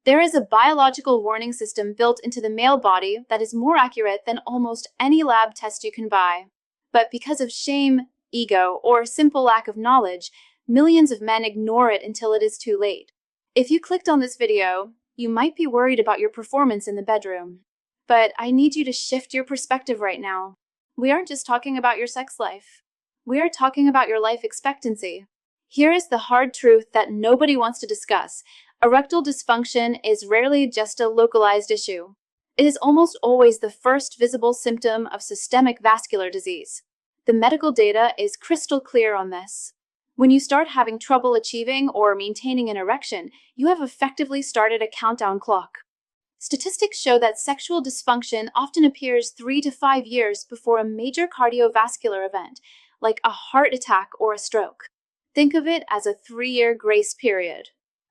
There is a biological warning system built into the male body that is more accurate than almost any lab test you can buy. But because of shame, ego, or simple lack of knowledge, millions of men ignore it until it is too late. If you clicked on this video, you might be worried about your performance in the bedroom. But I need you to shift your perspective right now. We aren't just talking about your sex life. We are talking about your life expectancy. Here is the hard truth that nobody wants to discuss. Erectile dysfunction is rarely just a localized issue. It is almost always the first visible symptom of systemic vascular disease. The medical data is crystal clear on this. When you start having trouble achieving or maintaining an erection, you have effectively started a countdown clock. Statistics show that sexual dysfunction often appears 3 to 5 years before a major cardiovascular event, like a heart attack or a stroke. Think of it as a 3-year grace period.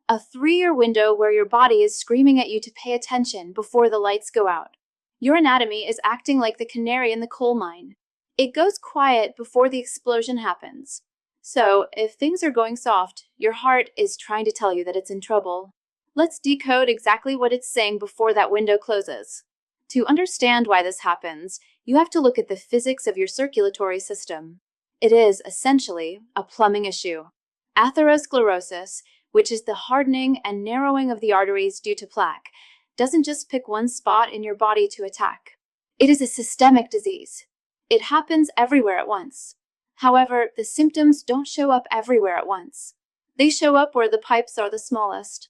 A 3-year window where your body is screaming at you to pay attention before the lights go out. Your anatomy is acting like the canary in the coal mine. It goes quiet before the explosion happens. So, if things are going soft, your heart is trying to tell you that it's in trouble. Let's decode exactly what it's saying before that window closes. To understand why this happens, you have to look at the physics of your circulatory system. It is, essentially, a plumbing issue. Atherosclerosis, which is the hardening and narrowing of the arteries due to plaque, doesn't just pick one spot in your body to attack. It is a systemic disease. It happens everywhere at once. However, the symptoms don't show up everywhere at once. They show up where the pipes are the smallest.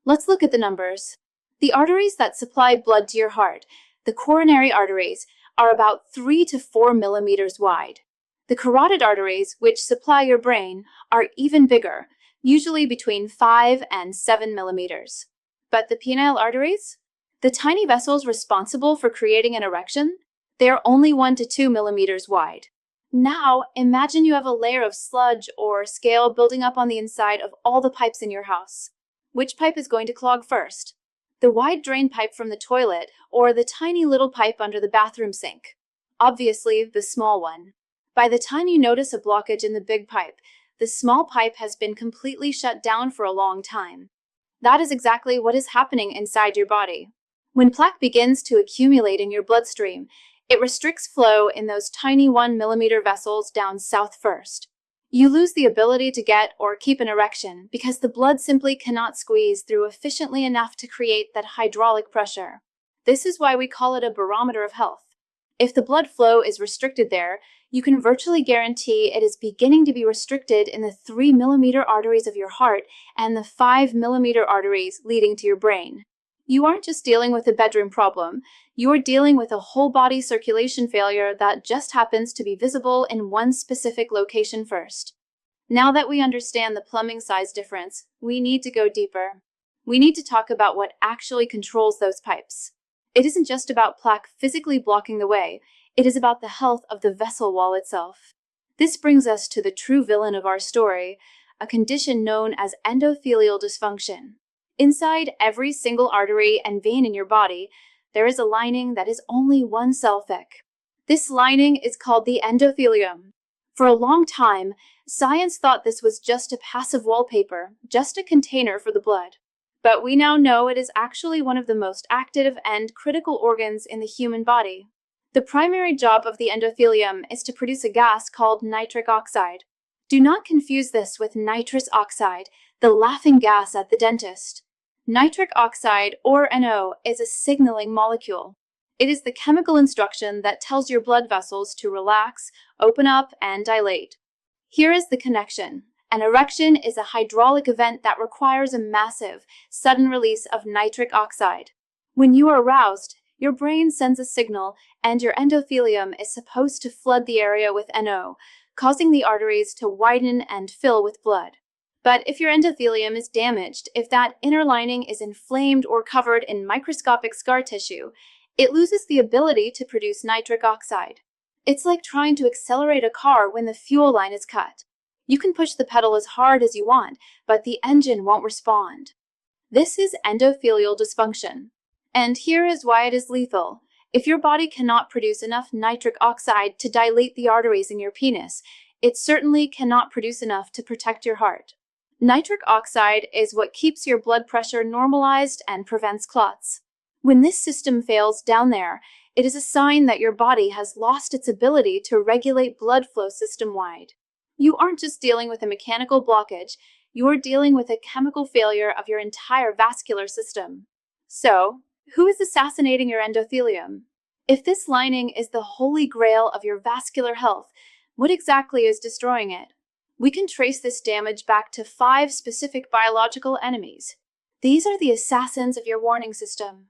Let's look at the numbers. The arteries that supply blood to your heart, the coronary arteries, are about 3 to 4 millimeters wide. The carotid arteries, which supply your brain, are even bigger, usually between 5 and 7 millimeters. But the penile arteries? The tiny vessels responsible for creating an erection? They are only 1 to 2 millimeters wide. Now, imagine you have a layer of sludge or scale building up on the inside of all the pipes in your house. Which pipe is going to clog first? The wide drain pipe from the toilet or the tiny little pipe under the bathroom sink? Obviously, the small one. By the time you notice a blockage in the big pipe, the small pipe has been completely shut down for a long time. That is exactly what is happening inside your body. When plaque begins to accumulate in your bloodstream, it restricts flow in those tiny 1 millimeter vessels down south first. You lose the ability to get or keep an erection because the blood simply cannot squeeze through efficiently enough to create that hydraulic pressure. This is why we call it a barometer of health. If the blood flow is restricted there, you can virtually guarantee it is beginning to be restricted in the 3 millimeter arteries of your heart and the 5 millimeter arteries leading to your brain. You aren't just dealing with a bedroom problem, you are dealing with a whole body circulation failure that just happens to be visible in one specific location first. Now that we understand the plumbing size difference, we need to go deeper. We need to talk about what actually controls those pipes. It isn't just about plaque physically blocking the way, it is about the health of the vessel wall itself. This brings us to the true villain of our story, a condition known as endothelial dysfunction. Inside every single artery and vein in your body, there is a lining that is only 1 cell thick. This lining is called the endothelium. For a long time, science thought this was just a passive wallpaper, just a container for the blood. But we now know it is actually one of the most active and critical organs in the human body. The primary job of the endothelium is to produce a gas called nitric oxide. Do not confuse this with nitrous oxide, the laughing gas at the dentist. Nitric oxide, or NO, is a signaling molecule. It is the chemical instruction that tells your blood vessels to relax, open up, and dilate. Here is the connection. An erection is a hydraulic event that requires a massive, sudden release of nitric oxide. When you are aroused, your brain sends a signal, and your endothelium is supposed to flood the area with NO, causing the arteries to widen and fill with blood. But if your endothelium is damaged, if that inner lining is inflamed or covered in microscopic scar tissue, it loses the ability to produce nitric oxide. It's like trying to accelerate a car when the fuel line is cut. You can push the pedal as hard as you want, but the engine won't respond. This is endothelial dysfunction. And here is why it is lethal. If your body cannot produce enough nitric oxide to dilate the arteries in your penis, it certainly cannot produce enough to protect your heart. Nitric oxide is what keeps your blood pressure normalized and prevents clots. When this system fails down there, it is a sign that your body has lost its ability to regulate blood flow system-wide. You aren't just dealing with a mechanical blockage, you're dealing with a chemical failure of your entire vascular system. So, who is assassinating your endothelium? If this lining is the holy grail of your vascular health, what exactly is destroying it? We can trace this damage back to 5 specific biological enemies. These are the assassins of your warning system.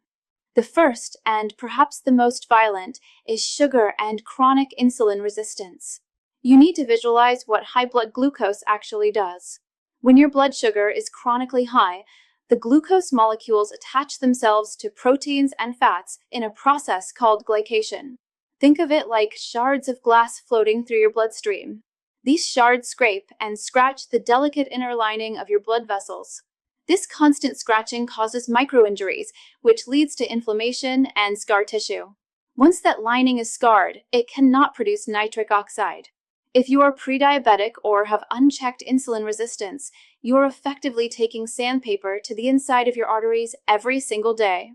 The first, and perhaps the most violent, is sugar and chronic insulin resistance. You need to visualize what high blood glucose actually does. When your blood sugar is chronically high, the glucose molecules attach themselves to proteins and fats in a process called glycation. Think of it like shards of glass floating through your bloodstream. These shards scrape and scratch the delicate inner lining of your blood vessels. This constant scratching causes microinjuries, which leads to inflammation and scar tissue. Once that lining is scarred, it cannot produce nitric oxide. If you are pre-diabetic or have unchecked insulin resistance, you are effectively taking sandpaper to the inside of your arteries every single day.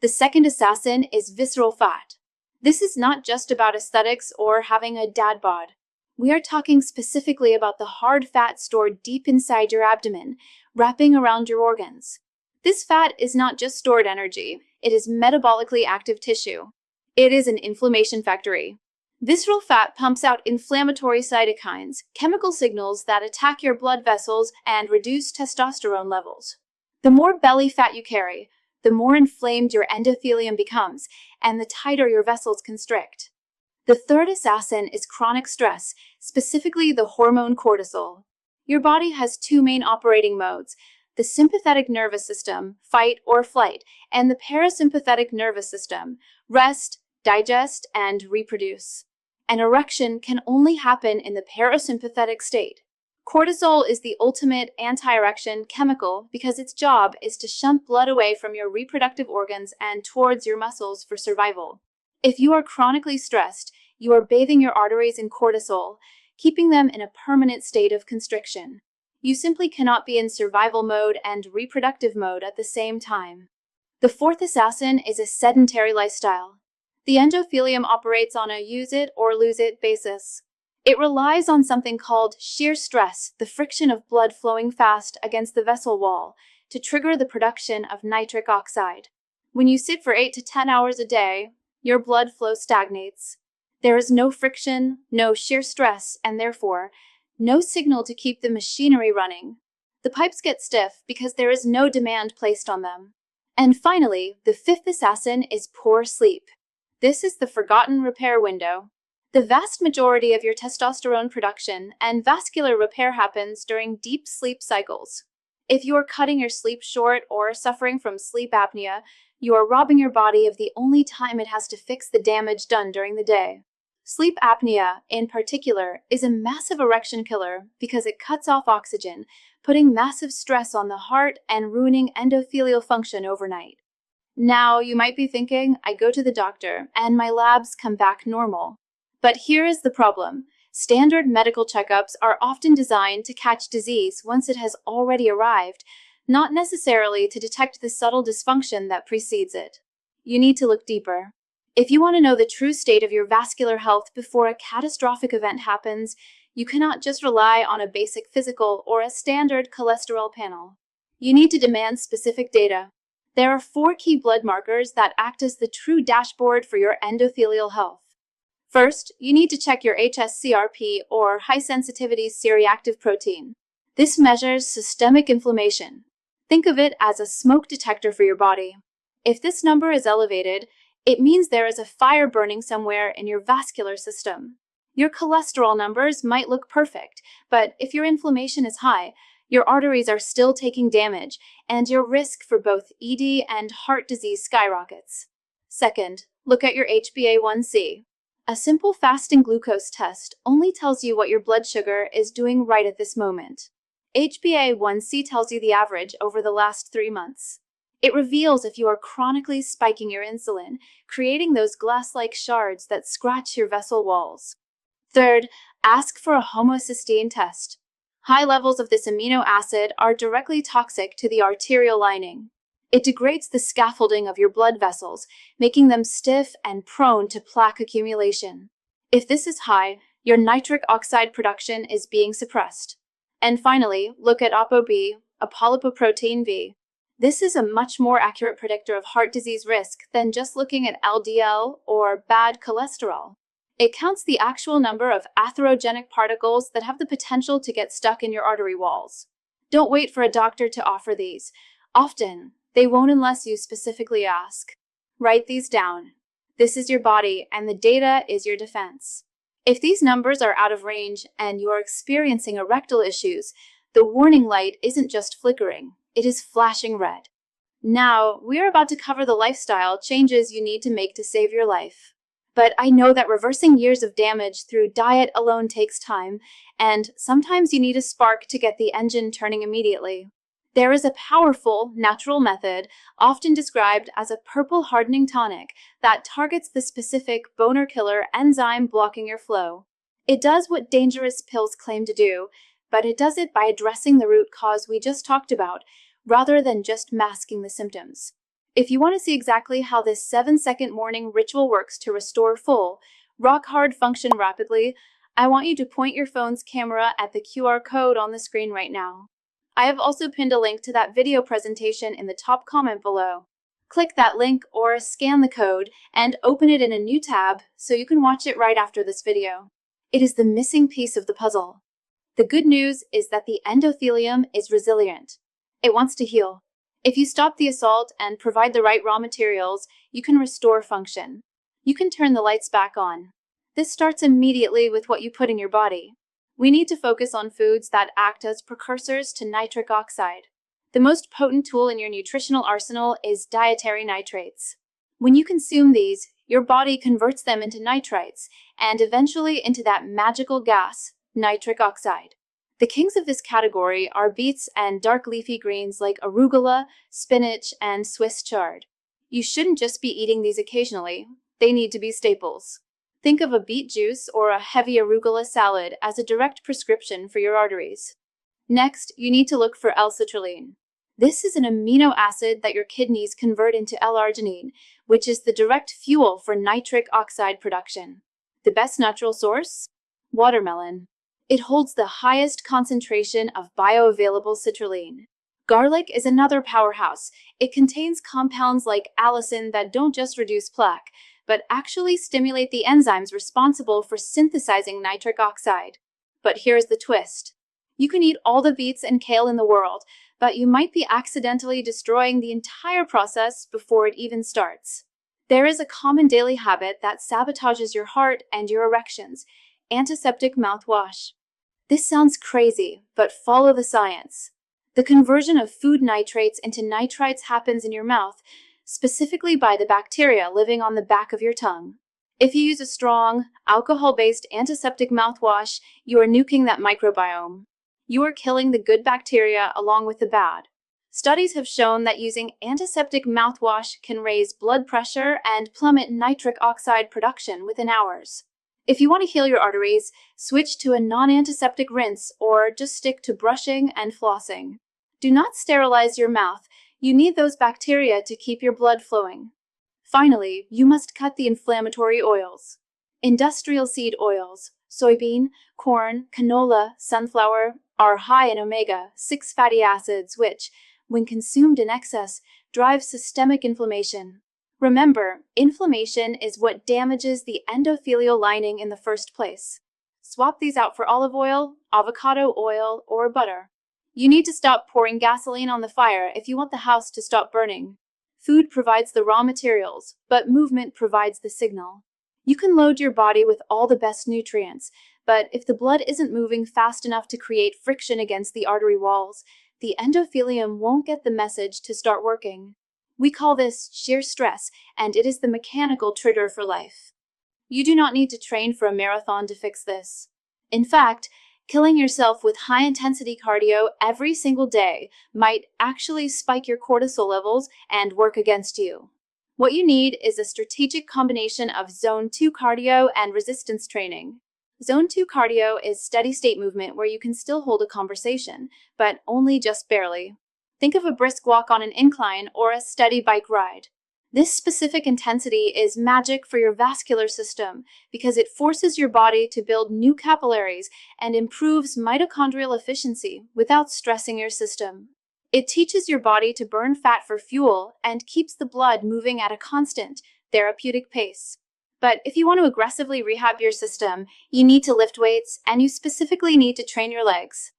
The second assassin is visceral fat. This is not just about aesthetics or having a dad bod. We are talking specifically about the hard fat stored deep inside your abdomen, wrapping around your organs. This fat is not just stored energy, it is metabolically active tissue. It is an inflammation factory. Visceral fat pumps out inflammatory cytokines, chemical signals that attack your blood vessels and reduce testosterone levels. The more belly fat you carry, the more inflamed your endothelium becomes, and the tighter your vessels constrict. The third assassin is chronic stress, specifically the hormone cortisol. Your body has 2 main operating modes: the sympathetic nervous system, fight or flight, and the parasympathetic nervous system, rest, digest, and reproduce. An erection can only happen in the parasympathetic state. Cortisol is the ultimate anti-erection chemical because its job is to shunt blood away from your reproductive organs and towards your muscles for survival. If you are chronically stressed, you are bathing your arteries in cortisol, keeping them in a permanent state of constriction. You simply cannot be in survival mode and reproductive mode at the same time. The fourth assassin is a sedentary lifestyle. The endothelium operates on a use it or lose it basis. It relies on something called shear stress, the friction of blood flowing fast against the vessel wall, to trigger the production of nitric oxide. When you sit for 8 to 10 hours a day, your blood flow stagnates. There is no friction, no shear stress, and therefore, no signal to keep the machinery running. The pipes get stiff because there is no demand placed on them. And finally, the fifth assassin is poor sleep. This is the forgotten repair window. The vast majority of your testosterone production and vascular repair happens during deep sleep cycles. If you are cutting your sleep short or suffering from sleep apnea, you are robbing your body of the only time it has to fix the damage done during the day. Sleep apnea, in particular, is a massive erection killer because it cuts off oxygen, putting massive stress on the heart and ruining endothelial function overnight. Now, you might be thinking, I go to the doctor and my labs come back normal. But here is the problem. Standard medical checkups are often designed to catch disease once it has already arrived, not necessarily to detect the subtle dysfunction that precedes it. You need to look deeper. If you want to know the true state of your vascular health before a catastrophic event happens, you cannot just rely on a basic physical or a standard cholesterol panel. You need to demand specific data. There are 4 key blood markers that act as the true dashboard for your endothelial health. First, you need to check your hsCRP, or high-sensitivity C-reactive protein. This measures systemic inflammation. Think of it as a smoke detector for your body. If this number is elevated, it means there is a fire burning somewhere in your vascular system. Your cholesterol numbers might look perfect, but if your inflammation is high, your arteries are still taking damage, and your risk for both ED and heart disease skyrockets. Second, look at your HbA1c. A simple fasting glucose test only tells you what your blood sugar is doing right at this moment. HbA1c tells you the average over the last 3 months. It reveals if you are chronically spiking your insulin, creating those glass-like shards that scratch your vessel walls. Third, ask for a homocysteine test. High levels of this amino acid are directly toxic to the arterial lining. It degrades the scaffolding of your blood vessels, making them stiff and prone to plaque accumulation. If this is high, your nitric oxide production is being suppressed. And finally, look at ApoB, apolipoprotein B. This is a much more accurate predictor of heart disease risk than just looking at LDL or bad cholesterol. It counts the actual number of atherogenic particles that have the potential to get stuck in your artery walls. Don't wait for a doctor to offer these. Often, they won't unless you specifically ask. Write these down. This is your body, and the data is your defense. If these numbers are out of range and you are experiencing erectile issues, the warning light isn't just flickering, it is flashing red. Now, we are about to cover the lifestyle changes you need to make to save your life. But I know that reversing years of damage through diet alone takes time, and sometimes you need a spark to get the engine turning immediately. There is a powerful, natural method, often described as a purple hardening tonic, that targets the specific boner killer enzyme blocking your flow. It does what dangerous pills claim to do, but it does it by addressing the root cause we just talked about, rather than just masking the symptoms. If you want to see exactly how this 7-second morning ritual works to restore full, rock-hard function rapidly, I want you to point your phone's camera at the QR code on the screen right now. I have also pinned a link to that video presentation in the top comment below. Click that link or scan the code and open it in a new tab so you can watch it right after this video. It is the missing piece of the puzzle. The good news is that the endothelium is resilient. It wants to heal. If you stop the assault and provide the right raw materials, you can restore function. You can turn the lights back on. This starts immediately with what you put in your body. We need to focus on foods that act as precursors to nitric oxide. The most potent tool in your nutritional arsenal is dietary nitrates. When you consume these, your body converts them into nitrites and eventually into that magical gas, nitric oxide. The kings of this category are beets and dark leafy greens like arugula, spinach, and Swiss chard. You shouldn't just be eating these occasionally. They need to be staples. Think of a beet juice or a heavy arugula salad as a direct prescription for your arteries. Next, you need to look for L-citrulline. This is an amino acid that your kidneys convert into L-arginine, which is the direct fuel for nitric oxide production. The best natural source? Watermelon. It holds the highest concentration of bioavailable citrulline. Garlic is another powerhouse. It contains compounds like allicin that don't just reduce plaque, but actually stimulate the enzymes responsible for synthesizing nitric oxide. But here's the twist. You can eat all the beets and kale in the world, but you might be accidentally destroying the entire process before it even starts. There is a common daily habit that sabotages your heart and your erections: antiseptic mouthwash. This sounds crazy, but follow the science. The conversion of food nitrates into nitrites happens in your mouth, specifically by the bacteria living on the back of your tongue. If you use a strong, alcohol-based antiseptic mouthwash, you are nuking that microbiome. You are killing the good bacteria along with the bad. Studies have shown that using antiseptic mouthwash can raise blood pressure and plummet nitric oxide production within hours. If you want to heal your arteries, switch to a non-antiseptic rinse or just stick to brushing and flossing. Do not sterilize your mouth. You need those bacteria to keep your blood flowing. Finally, you must cut the inflammatory oils. Industrial seed oils, soybean, corn, canola, sunflower, are high in omega-6 fatty acids which, when consumed in excess, drive systemic inflammation. Remember, inflammation is what damages the endothelial lining in the first place. Swap these out for olive oil, avocado oil, or butter. You need to stop pouring gasoline on the fire if you want the house to stop burning. Food provides the raw materials, but movement provides the signal. You can load your body with all the best nutrients, but if the blood isn't moving fast enough to create friction against the artery walls, the endothelium won't get the message to start working. We call this shear stress, and it is the mechanical trigger for life. You do not need to train for a marathon to fix this. In fact, killing yourself with high-intensity cardio every single day might actually spike your cortisol levels and work against you. What you need is a strategic combination of Zone 2 cardio and resistance training. Zone 2 cardio is steady state movement where you can still hold a conversation, but only just barely. Think of a brisk walk on an incline or a steady bike ride. This specific intensity is magic for your vascular system because it forces your body to build new capillaries and improves mitochondrial efficiency without stressing your system. It teaches your body to burn fat for fuel and keeps the blood moving at a constant, therapeutic pace. But if you want to aggressively rehab your system, you need to lift weights and you specifically need to train your legs.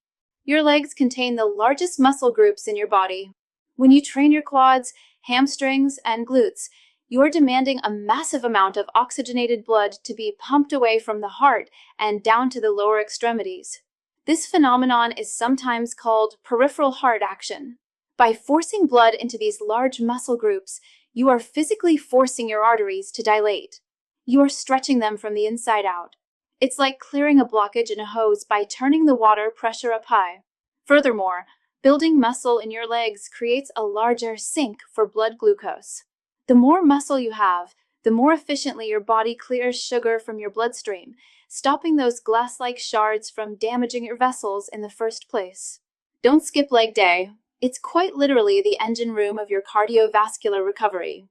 Your legs contain the largest muscle groups in your body. When you train your quads, hamstrings, and glutes, you're demanding a massive amount of oxygenated blood to be pumped away from the heart and down to the lower extremities. This phenomenon is sometimes called peripheral heart action. By forcing blood into these large muscle groups, you are physically forcing your arteries to dilate. You are stretching them from the inside out. It's like clearing a blockage in a hose by turning the water pressure up high. Furthermore, building muscle in your legs creates a larger sink for blood glucose. The more muscle you have, the more efficiently your body clears sugar from your bloodstream, stopping those glass-like shards from damaging your vessels in the first place. Don't skip leg day. It's quite literally the engine room of your cardiovascular recovery.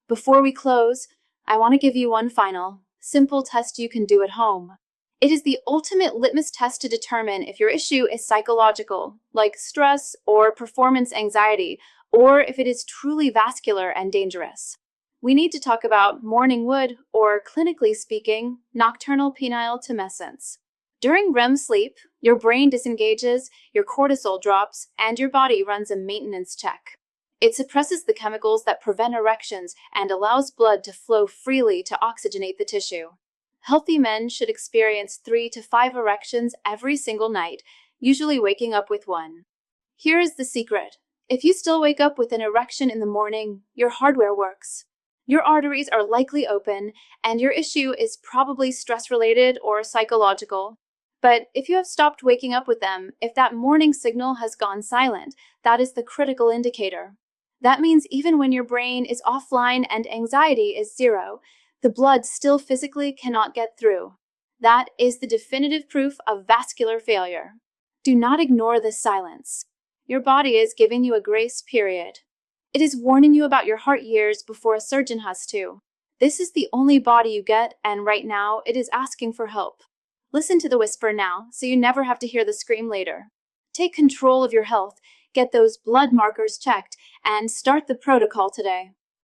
Before we close, I want to give you one final, simple test you can do at home. It is the ultimate litmus test to determine if your issue is psychological, like stress or performance anxiety, or if it is truly vascular and dangerous. We need to talk about morning wood, or clinically speaking, nocturnal penile tumescence. During REM sleep, your brain disengages, your cortisol drops, and your body runs a maintenance check. It suppresses the chemicals that prevent erections and allows blood to flow freely to oxygenate the tissue. Healthy men should experience 3 to 5 erections every single night, usually waking up with one. Here is the secret. If you still wake up with an erection in the morning, your hardware works. Your arteries are likely open, and your issue is probably stress-related or psychological. But if you have stopped waking up with them, if that morning signal has gone silent, that is the critical indicator. That means even when your brain is offline and anxiety is zero, the blood still physically cannot get through. That is the definitive proof of vascular failure. Do not ignore this silence. Your body is giving you a grace period. It is warning you about your heart years before a surgeon has to. This is the only body you get, and right now it is asking for help. Listen to the whisper now, so you never have to hear the scream later. Take control of your health, get those blood markers checked, and start the protocol today.